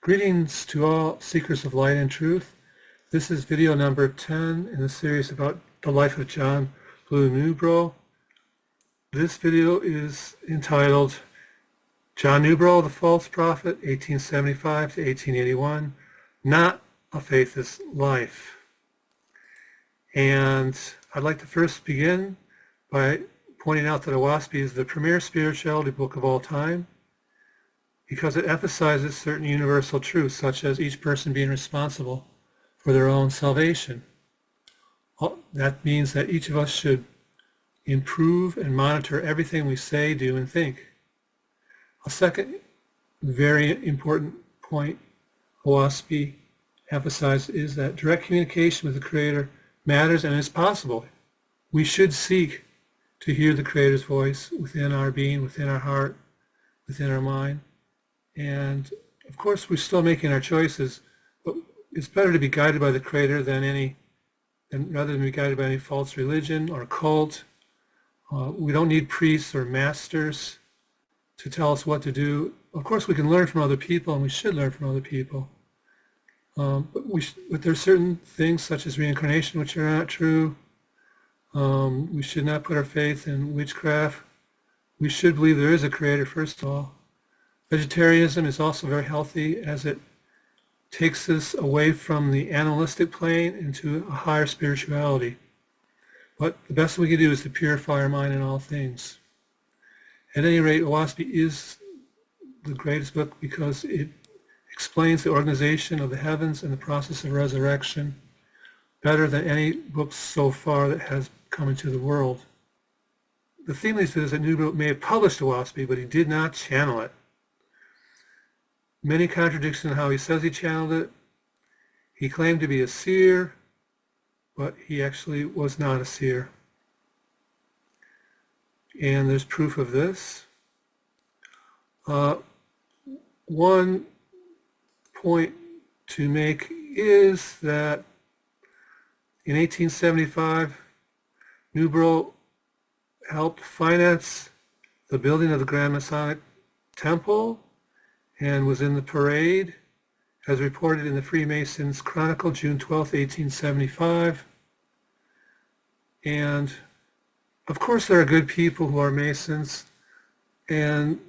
Greetings to all seekers of light and truth. This is video number 10 in the series about the life of John Newbrough. This video is entitled John Newbrough, the False Prophet, 1875 to 1881, Not a Faithless Life. And I'd like to first begin by pointing out that Owaspy is the premier spirituality book of all time, because it emphasizes certain universal truths, such as each person being responsible for their own salvation. That means that each of us should improve and monitor everything we say, do, and think. A second very important point Owaspy emphasizes is that direct communication with the Creator matters and is possible. We should seek to hear the Creator's voice within our being, within our heart, within our mind. And of course, we're still making our choices, but it's better to be guided by the Creator rather than be guided by any false religion or cult. We don't need priests or masters to tell us what to do. Of course, we can learn from other people, and we should learn from other people. But there are certain things, such as reincarnation, which are not true. We should not put our faith in witchcraft. We should believe there is a Creator, first of all. Vegetarianism is also very healthy, as it takes us away from the animalistic plane into a higher spirituality. But the best we can do is to purify our mind in all things. At any rate, Owaspy is the greatest book because it explains the organization of the heavens and the process of resurrection better than any book so far that has come into the world. The theme is that Newbrough may have published Owaspy, but he did not channel it. Many contradictions in how he says he channeled it. He claimed to be a seer, but he actually was not a seer. And there's proof of this. One point to make is that in 1875, Newbrough helped finance the building of the Grand Masonic Temple and was in the parade, as reported in the Freemasons Chronicle, June 12, 1875. And of course there are good people who are Masons, and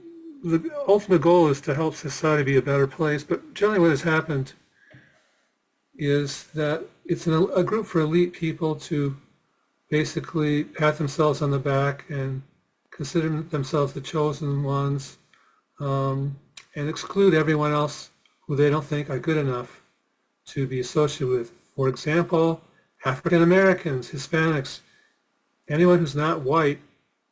the ultimate goal is to help society be a better place. But generally what has happened is that it's a group for elite people to basically pat themselves on the back and consider themselves the chosen ones, and exclude everyone else who they don't think are good enough to be associated with. For example, African Americans, Hispanics, anyone who's not white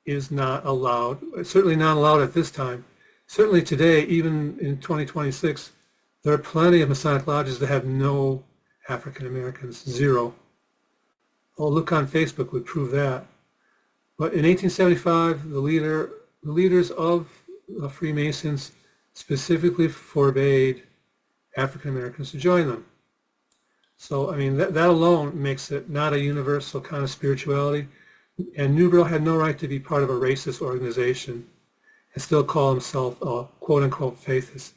is not allowed, certainly not allowed at this time. Certainly today, even in 2026, there are plenty of Masonic lodges that have no African Americans, zero. A look on Facebook would prove that. But in 1875, the leaders of the Freemasons specifically forbade African Americans to join them. So, I mean, that alone makes it not a universal kind of spirituality. And Newbrough had no right to be part of a racist organization and still call himself a quote-unquote faithist.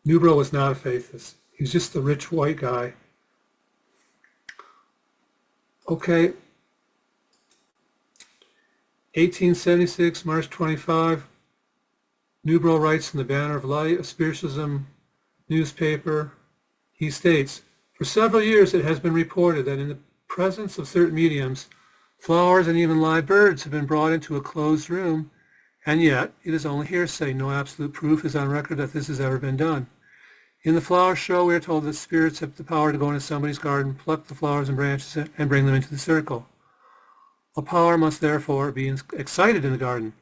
Newbrough was not a faithist. He was just a rich white guy. Okay. 1876, March 25, Newbrough writes in the Banner of Light, a spiritualism newspaper. He states, "For several years it has been reported that in the presence of certain mediums, flowers and even live birds have been brought into a closed room, and yet it is only hearsay. No absolute proof is on record that this has ever been done. In the flower show, we are told that spirits have the power to go into somebody's garden, pluck the flowers and branches, and bring them into the circle. A power must therefore be excited in the garden.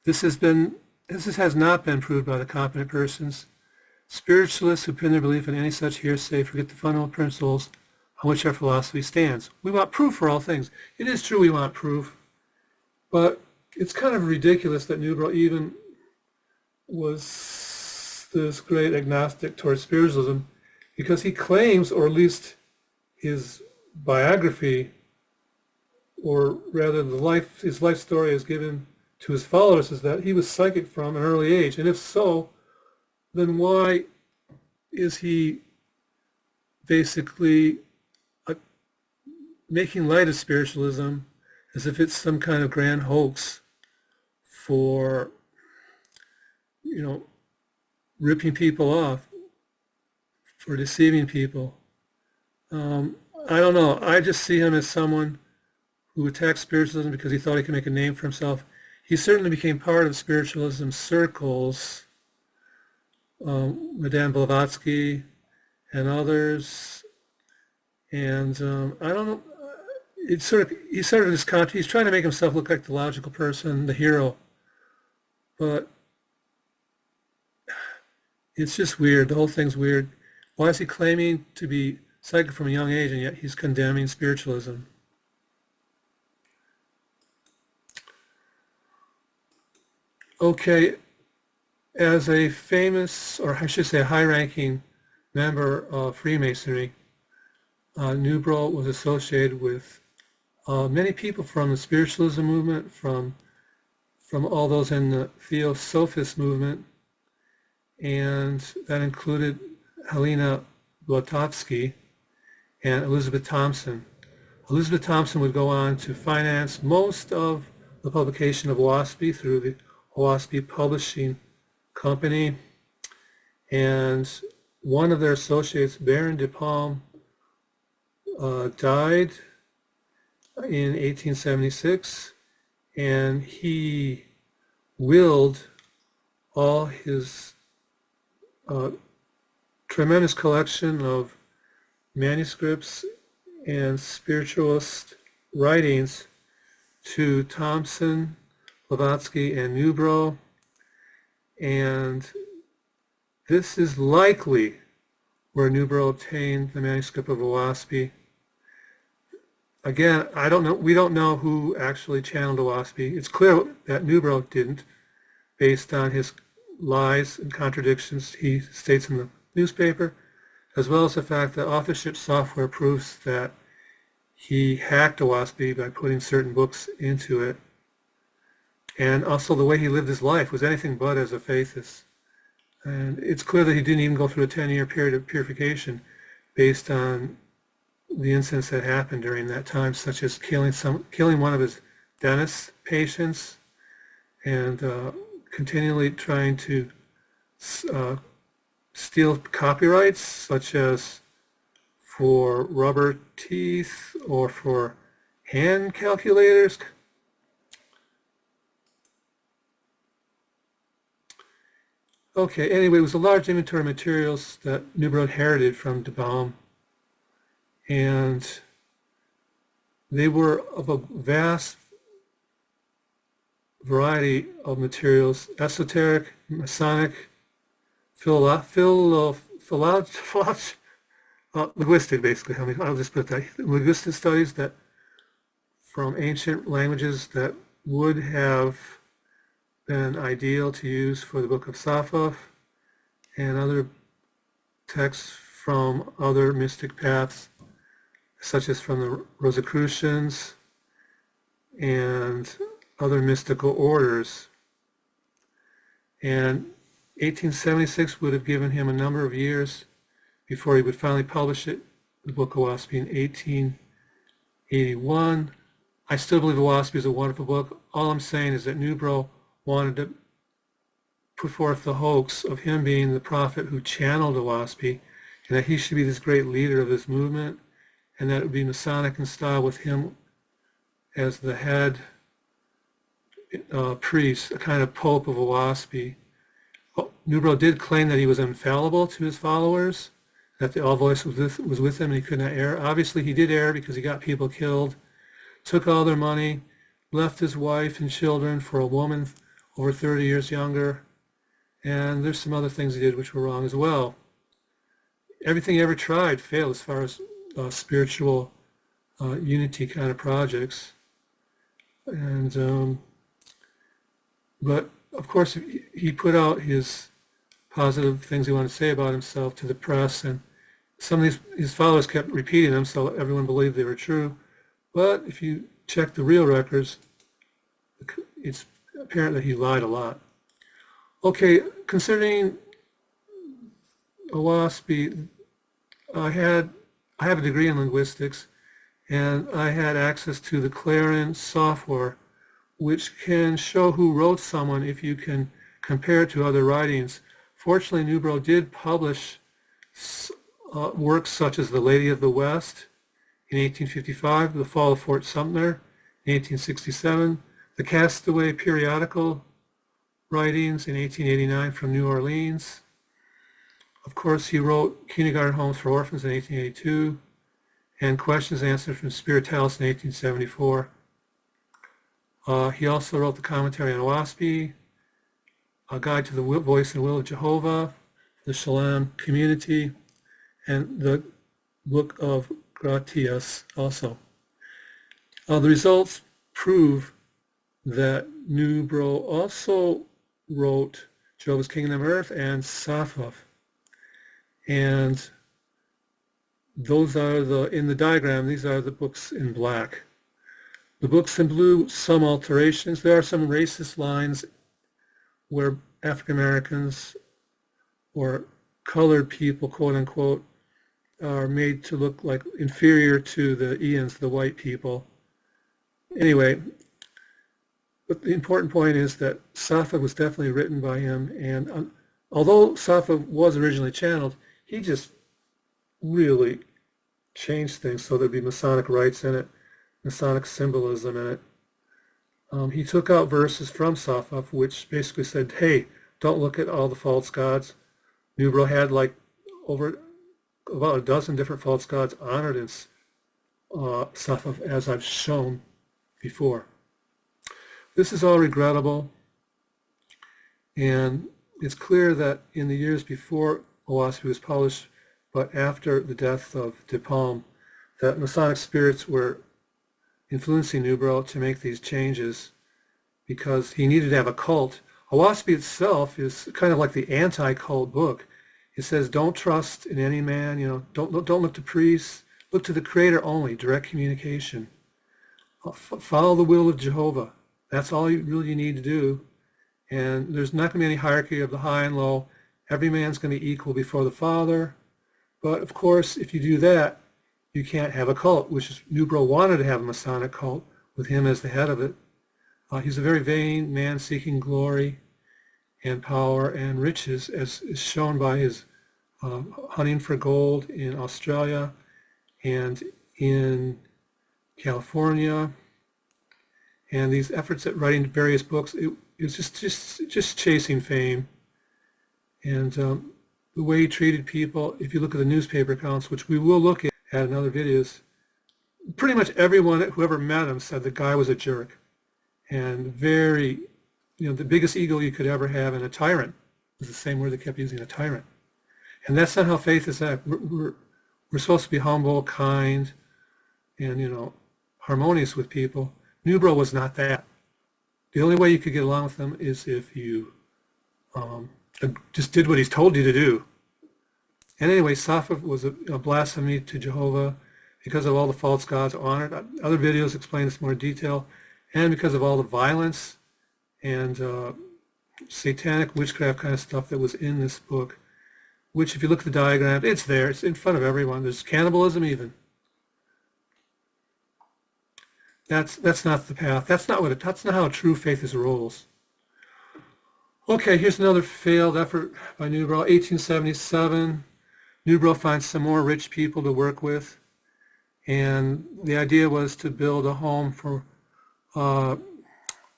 This has not been proved by the competent persons. Spiritualists who pin their belief in any such hearsay forget the fundamental principles on which our philosophy stands. We want proof for all things." It is true we want proof, but it's kind of ridiculous that Newbrough even was this great agnostic towards spiritualism, because he claims, or at least his biography, or rather his life story is given to his followers, is that he was psychic from an early age. And if so, then why is he basically uh, making light of spiritualism as if it's some kind of grand hoax for, you know, ripping people off, for deceiving people. I don't know. I just see him as someone who attacked spiritualism because he thought he could make a name for himself. He certainly became part of spiritualism circles, Madame Blavatsky and others. And I don't know. He's trying to make himself look like the logical person, the hero. But it's just weird. The whole thing's weird. Why is he claiming to be psychic from a young age, and yet he's condemning spiritualism? Okay, as a famous, or I should say a high-ranking member of Freemasonry, Newbrough was associated with many people from the spiritualism movement, from all those in the Theosophist movement, and that included Helena Blavatsky and Elizabeth Thompson. Elizabeth Thompson would go on to finance most of the publication of WASPI through the WASPI Publishing Company, and one of their associates, Baron de Palm, died in 1876, and he willed all his tremendous collection of manuscripts and spiritualist writings to Thompson, Blavatsky, and Newbrough, and this is likely where Newbrough obtained the manuscript of WASPI. Again, I don't know. We don't know who actually channeled WASPI. It's clear that Newbrough didn't, based on his lies and contradictions he states in the newspaper, as well as the fact that authorship software proves that he hacked WASPI by putting certain books into it. And also the way he lived his life was anything but as a faithist. And it's clear that he didn't even go through a 10-year period of purification based on the incidents that happened during that time, such as killing one of his dentist patients and continually trying to steal copyrights, such as for rubber teeth or for hand calculators. Okay, anyway, it was a large inventory of materials that Newbrough inherited from de Palm, and they were of a vast variety of materials: esoteric, Masonic, linguistic, basically. I'll just put that. Linguistic studies that from ancient languages that would have been ideal to use for the Book of Sappho, and other texts from other mystic paths, such as from the Rosicrucians and other mystical orders. And 1876 would have given him a number of years before he would finally publish it, the Book of WASPI, in 1881. I still believe the WASPI is a wonderful book. All I'm saying is that Newbrough wanted to put forth the hoax of him being the prophet who channeled the WASPI, and that he should be this great leader of this movement, and that it would be Masonic in style with him as the head priest, a kind of pope of a WASPI. Newbrough did claim that he was infallible to his followers, that the all voice was with him and he could not err. Obviously he did err because he got people killed, took all their money, left his wife and children for a woman over 30 years younger, and there's some other things he did which were wrong as well. Everything he ever tried failed as far as spiritual unity kind of projects. And but of course he put out his positive things he wanted to say about himself to the press, and some of his followers kept repeating them, so everyone believed they were true. But if you check the real records, it's apparent that he lied a lot. Okay, considering Owaspie, I have a degree in linguistics, and I had access to the Clarion software, which can show who wrote someone if you can compare it to other writings. Fortunately, Newbrough did publish works such as The Lady of the West in 1855, The Fall of Fort Sumter in 1867, the Castaway Periodical writings in 1889 from New Orleans. Of course, he wrote Kindergarten Homes for Orphans in 1882 and Questions and Answers from Spiritualists in 1874. He also wrote the commentary on Owaspie, A Guide to the Voice and Will of Jehovah, the Shalom Community, and the Book of Gratias also. The results prove that Newbrough also wrote Jehovah's Kingdom Earth and Safaf. And those are in the diagram, these are the books in black. The books in blue, some alterations. There are some racist lines where African Americans or colored people, quote unquote, are made to look like inferior to the Ians, the white people. Anyway, but the important point is that Safa was definitely written by him, and although Safa was originally channeled, he just really changed things so there'd be Masonic rites in it, Masonic symbolism in it. He took out verses from Safa, which basically said, hey, don't look at all the false gods. Newbrough had like over about a dozen different false gods honored in Safa, as I've shown before. This is all regrettable, and it's clear that in the years before Owaspie was published, but after the death of De Palm, that Masonic spirits were influencing Newbrough to make these changes because he needed to have a cult. Owaspie itself is kind of like the anti-cult book. It says, don't trust in any man, don't look to priests, look to the Creator only, direct communication. Follow the will of Jehovah. That's all you really need to do. And there's not going to be any hierarchy of the high and low. Every man's going to be equal before the Father. But of course, if you do that, you can't have a cult, which is Newbrough wanted to have a Masonic cult with him as the head of it. He's a very vain man seeking glory and power and riches, as is shown by his hunting for gold in Australia and in California, and these efforts at writing various books. It was just chasing fame, and the way he treated people. If you look at the newspaper accounts, which we will look at in other videos, pretty much everyone whoever met him said the guy was a jerk, and very, the biggest ego you could ever have, and a tyrant was the same word they kept using, a tyrant. And that's not how faith is act. We're supposed to be humble, kind, and harmonious with people. Newbrough was not that. The only way you could get along with him is if you just did what he's told you to do. And anyway, Safa was a blasphemy to Jehovah because of all the false gods honored. Other videos explain this in more detail, and because of all the violence and satanic witchcraft kind of stuff that was in this book, which if you look at the diagram, it's there. It's in front of everyone. There's cannibalism even. That's not the path. That's not how true faith is rolls. Okay, here's another failed effort by Newbrough. 1877, Newbrough finds some more rich people to work with, and the idea was to build a home for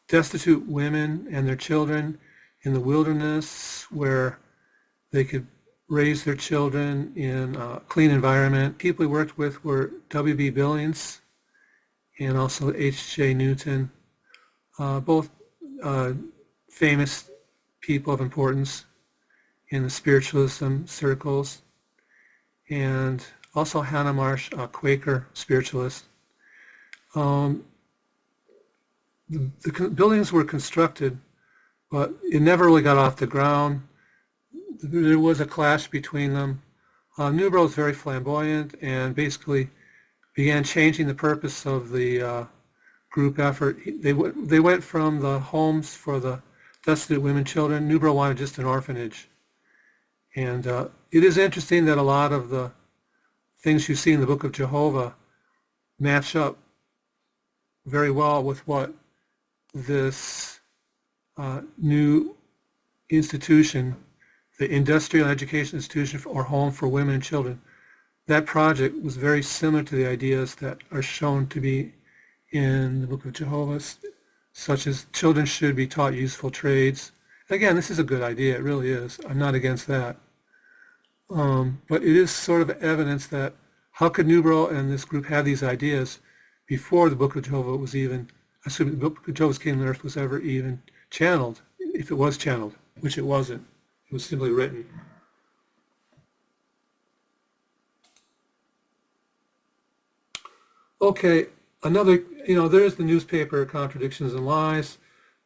destitute women and their children in the wilderness where they could raise their children in a clean environment. People he worked with were W.B. Billings and also H.J. Newton, both famous people of importance in the spiritualism circles, and also Hannah Marsh, a Quaker spiritualist. The buildings were constructed, but it never really got off the ground. There was a clash between them. Newbrough was very flamboyant and basically began changing the purpose of the group effort. They went from the homes for the destitute women, children. Newbrough wanted just an orphanage. And it is interesting that a lot of the things you see in the Book of Jehovah match up very well with what this new institution, the Industrial Education Institution or Home for Women and Children, that project was very similar to the ideas that are shown to be in the Book of Jehovah, such as children should be taught useful trades. Again, this is a good idea. It really is. I'm not against that. But it is sort of evidence that how could Newbrough and this group have these ideas before the Book of Jehovah was even, assuming the Book of Jehovah's Kingdom on Earth was ever even channeled, if it was channeled, which it wasn't. It was simply written. Okay, another, there's the newspaper Contradictions and Lies.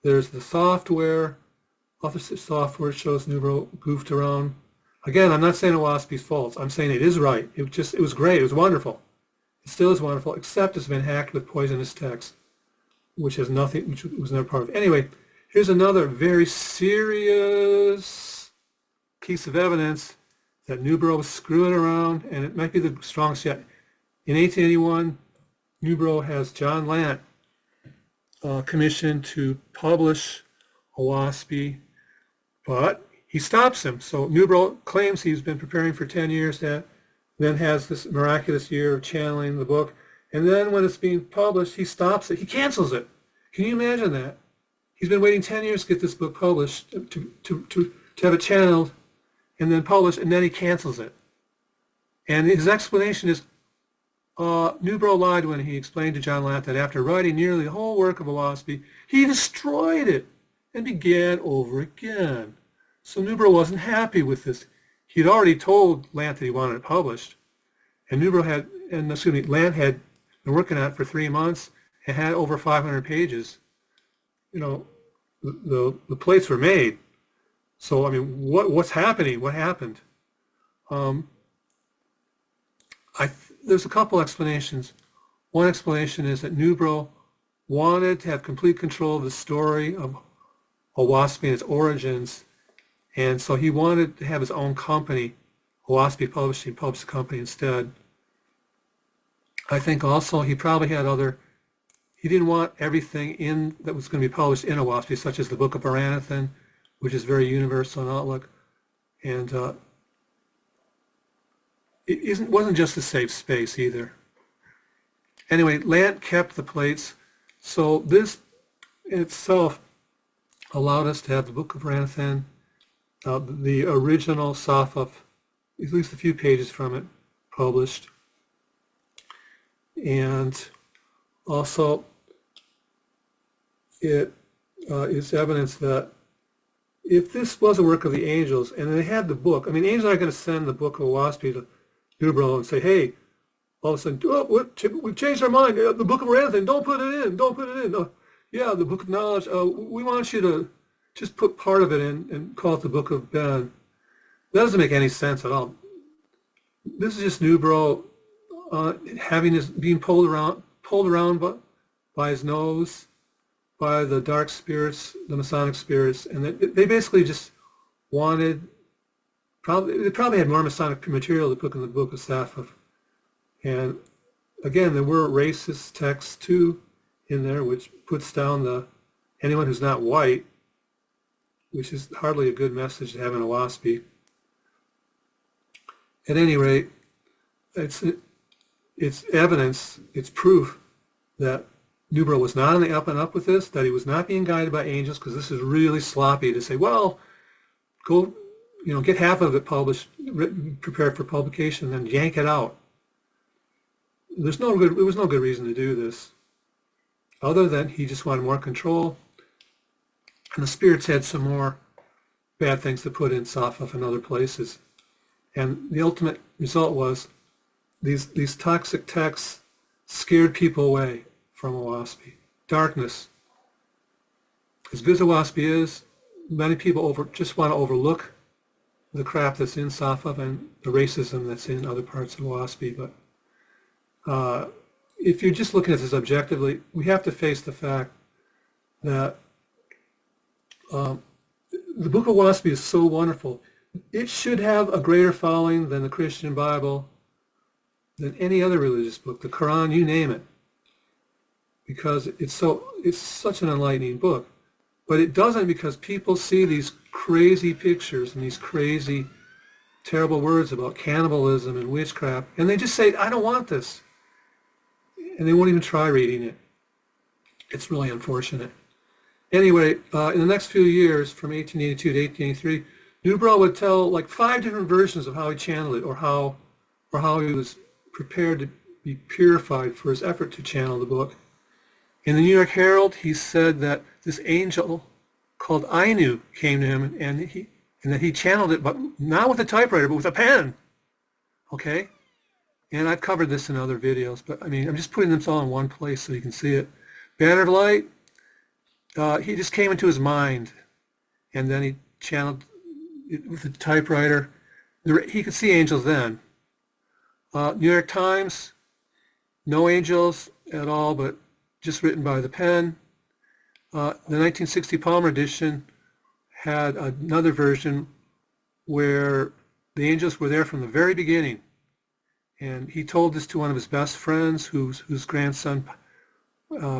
There's the software. Authorship software shows Newbrough goofed around. Again, I'm not saying OWASP's faults. I'm saying it is right. It was great. It was wonderful. It still is wonderful, except it's been hacked with poisonous text, which was never part of it. Anyway, here's another very serious piece of evidence that Newbrough was screwing around, and it might be the strongest yet. In 1881, Newbrough has John Lant commissioned to publish OWASP, but he stops him. So Newbrough claims he's been preparing for 10 years, then has this miraculous year of channeling the book, and then when it's being published, he stops it. He cancels it. Can you imagine that? He's been waiting 10 years to get this book published, to have it channeled, and then published, and then he cancels it. And his explanation is, Newbrough lied when he explained to John Lant that after writing nearly the whole work of OWASP, he destroyed it and began over again. So Newbrough wasn't happy with this. He'd already told Lant that he wanted it published, and Lant had been working on it for 3 months and had over 500 pages. The plates were made. So I mean, what's happening? What happened? There's a couple explanations. One explanation is that Newbrough wanted to have complete control of the story of OWASP and its origins, and so he wanted to have his own company, OWASP Publishing, published the company instead. I think also he probably had he didn't want everything that was going to be published in OWASP, such as the Book of Aranathan, which is very universal in outlook, and it wasn't just a safe space either. Anyway, Lant kept the plates, so this in itself allowed us to have the Book of Aranathan, the original Safaf, at least a few pages from it, published. And also, it is evidence that if this was a work of the angels, and they had the book, I mean, angels aren't going to send the book of OWASP to Newbrough and say, hey, all of a sudden, we've changed our mind. The Book of Aranathan, don't put it in. Yeah, the Book of Knowledge, we want you to just put part of it in and call it the Book of Ben. That doesn't make any sense at all. This is just Newbrough being pulled around by his nose, by the dark spirits, the Masonic spirits, and they basically just wanted. They probably had more Masonic material to put in the Book of Safaf. And again, there were racist texts too in there, which puts down anyone who's not white, which is hardly a good message to have in a WASP. At any rate, it's evidence, it's proof that Newbrough was not on the up and up with this, that he was not being guided by angels, because this is really sloppy to say, well, go, get half of it published, written, prepared for publication, and then yank it out. There was no good reason to do this, other than he just wanted more control, and the spirits had some more bad things to put in Safaf and other places. And the ultimate result was these toxic texts scared people away from OWASP. Darkness. As good as OWASP is, many people just want to overlook the crap that's in Safaf and the racism that's in other parts of OWASP. But if you're just looking at this objectively, we have to face the fact that the Book of OWASP is so wonderful. It should have a greater following than the Christian Bible, than any other religious book, the Quran, you name it, because it's such an enlightening book. But it doesn't, because people see these crazy pictures and these crazy, terrible words about cannibalism and witchcraft, and they just say, I don't want this. And they won't even try reading it. It's really unfortunate. Anyway, in the next few years, from 1882 to 1883, Newbrough would tell like 5 different versions of how he channeled it, or how he was prepared to be purified for his effort to channel the book. In the New York Herald, he said that this angel called Ainu came to him, and that he channeled it, but not with a typewriter, but with a pen. Okay? And I've covered this in other videos, but I mean, I'm just putting this all in one place so you can see it. Banner of Light, he just came into his mind, and then he channeled it with a typewriter. He could see angels then. New York Times, no angels at all, but just written by the pen. The 1960 Palmer edition had another version where the angels were there from the very beginning. And he told this to one of his best friends, whose grandson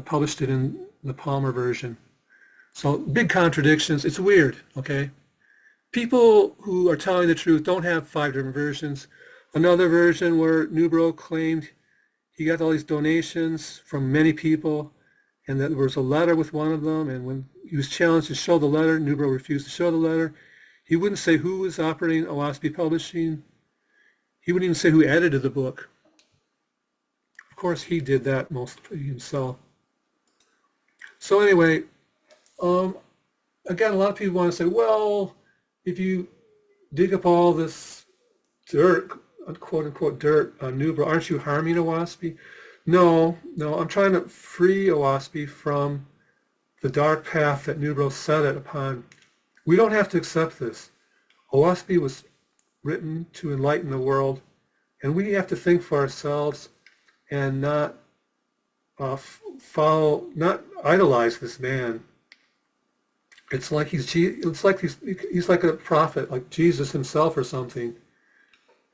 published it in the Palmer version. So big contradictions. It's weird, okay? People who are telling the truth don't have 5 different versions. Another version where Newbrough claimed he got all these donations from many people, and that there was a letter with one of them, and when he was challenged to show the letter, Newbrough refused to show the letter. He wouldn't say who was operating Owaspy Publishing. He wouldn't even say who edited the book. Of course, he did that mostly himself. So anyway, again, a lot of people want to say, well, if you dig up all this dirt, quote-unquote dirt on Newbrough, aren't you harming Owaspy? No, I'm trying to free Owaspy from the dark path that Newbrough set it upon. We don't have to accept this. Owaspy was written to enlighten the world, and we have to think for ourselves and not not idolize this man. It's like he's like a prophet, like Jesus himself or something,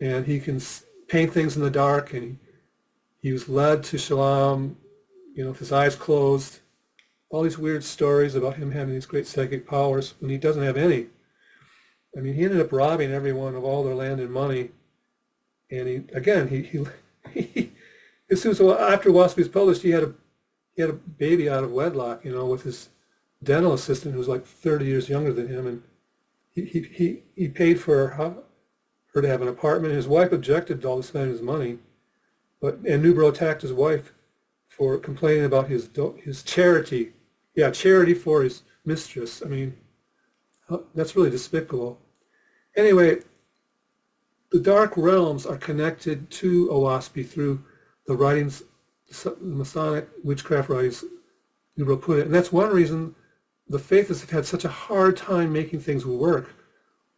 and he can paint things in the dark, and he was led to Shalom, with his eyes closed. All these weird stories about him having these great psychic powers when he doesn't have any. I mean, he ended up robbing everyone of all their land and money, and he as soon as after Owaspy was published, he had a baby out of wedlock, with his dental assistant who was like 30 years younger than him, and he paid for her to have an apartment. His wife objected to all the spending his money, and Newbrough attacked his wife for complaining about his charity. Yeah, charity for his mistress. I mean, that's really despicable. Anyway, the dark realms are connected to Owaspy through the writings, the Masonic witchcraft writings, Newbrough put it. And that's one reason the Faithists have had such a hard time making things work.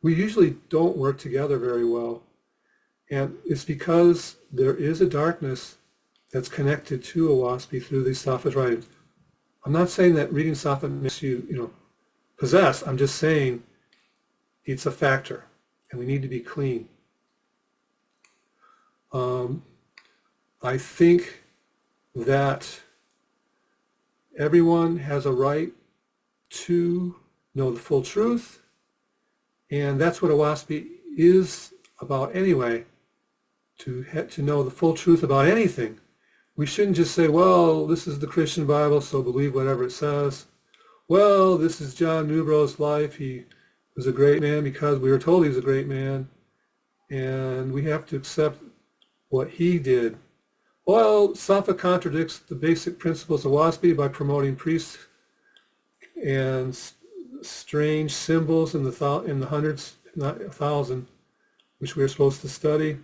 We usually don't work together very well. And it's because there is a darkness that's connected to Owaspy through these Safavid writings. I'm not saying that reading Safa makes you, possessed. I'm just saying it's a factor, and we need to be clean. I think that everyone has a right to know the full truth, and that's what Owaspy is about anyway, to know the full truth about anything. We shouldn't just say, well, this is the Christian Bible, so believe whatever it says. Well, this is John Newbrough's life. He was a great man because we were told he was a great man, and we have to accept what he did. Well, Safa contradicts the basic principles of Owaspy by promoting priests and strange symbols in the hundreds, not 1,000, which we are supposed to study.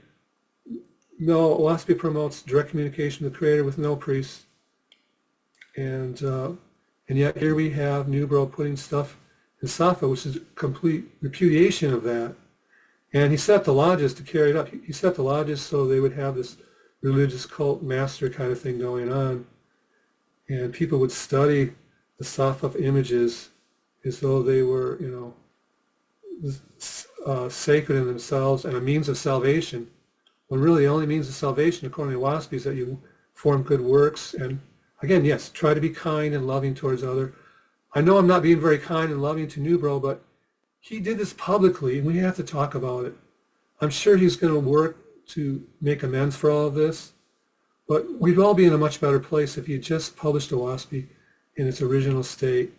No, Owaspy promotes direct communication with the Creator with no priests. And yet here we have Newbrough putting stuff in Safa, which is a complete repudiation of that. And he set the lodges to carry it up. He set the lodges so they would have this religious cult master kind of thing going on. And people would study the Safa images as though they were, sacred in themselves and a means of salvation, when really the only means of salvation, according to WASP, is that you form good works. And again, yes, try to be kind and loving towards others. I know I'm not being very kind and loving to Newbrough, but he did this publicly, and we have to talk about it. I'm sure he's going to work to make amends for all of this, but we'd all be in a much better place if he had just published the WASPI in its original state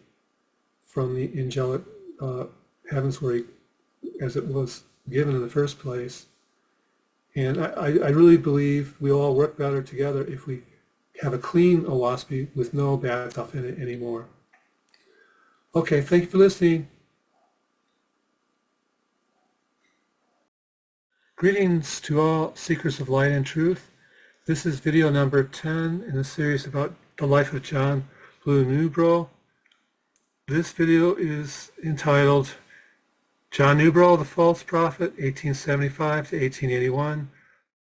from the angelic heavens where he, as it was given in the first place. And I really believe we all work better together if we have a clean WASPI with no bad stuff in it anymore. Okay, thank you for listening. Greetings to all seekers of light and truth. This is video number 10 in the series about the life of John Blue Newbrough. This video is entitled John Newbrough, the False Prophet, 1875 to 1881,